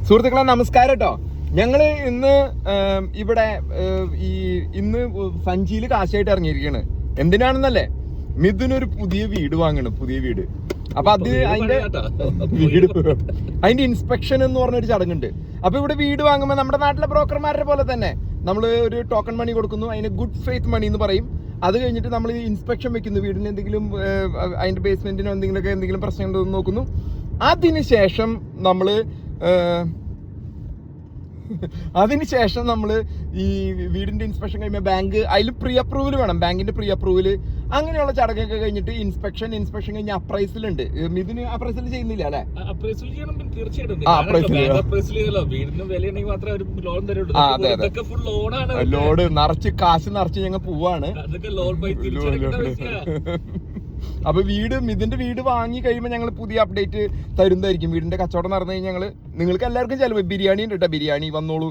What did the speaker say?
സുഹൃത്തുക്കളെ നമസ്കാരം കേട്ടോ. ഞങ്ങള് ഇന്ന് ഇവിടെ ഇന്ന് സഞ്ചിയിൽ കാശായിട്ട് ഇറങ്ങിയിരിക്കുകയാണ്. എന്തിനാണെന്നല്ലേ, മിഥുനൊരു പുതിയ വീട് വാങ്ങണം, പുതിയ വീട്. അപ്പൊ അത് അതിന്റെ ഇൻസ്പെക്ഷൻ എന്ന് പറഞ്ഞൊരു ചടങ്ങുണ്ട്. അപ്പൊ ഇവിടെ വീട് വാങ്ങുമ്പോൾ നമ്മുടെ നാട്ടിലെ ബ്രോക്കർമാരുടെ പോലെ തന്നെ നമ്മൾ ഒരു ടോക്കൺ മണി കൊടുക്കുന്നു, അതിന് ഗുഡ് ഫെയ്ത്ത് മണി എന്ന് പറയും. അത് കഴിഞ്ഞിട്ട് നമ്മൾ ഇൻസ്പെക്ഷൻ വെക്കുന്നു, വീടിന് എന്തെങ്കിലും അതിന്റെ ബേസ്മെന്റിനോ എന്തെങ്കിലും പ്രശ്നമുണ്ടോ എന്ന് നോക്കുന്നു. അതിനുശേഷം നമ്മൾ ഈ വീടിന്റെ ഇൻസ്പെക്ഷൻ കഴിയുമ്പോൾ ബാങ്ക് അതിൽ പ്രീ അപ്രൂവൽ വേണം, ബാങ്കിന്റെ പ്രീ അപ്രൂവൽ, അങ്ങനെയുള്ള ചടങ്ങൊക്കെ കഴിഞ്ഞിട്ട് ഇൻസ്പെക്ഷൻ കഴിഞ്ഞ് അപ്രൈസൽ ഉണ്ട്. ഇതിന് അപ്രൈസൽ ചെയ്യുന്നില്ല അല്ലെ? ലോഡ് നിറച്ച് കാശ് നിറച്ച് ഞങ്ങൾ പോവാണ്. അപ്പൊ ഇതിന്റെ വീട് വാങ്ങി കഴിയുമ്പോൾ ഞങ്ങൾ പുതിയ അപ്ഡേറ്റ് തരുന്നതായിരിക്കും. വീടിന്റെ കച്ചവടം നടന്നു കഴിഞ്ഞാൽ നിങ്ങൾക്ക് എല്ലാവർക്കും ചിലവ് ബിരിയാണി ഉണ്ട് കേട്ടോ, ബിരിയാണി വന്നോളൂ.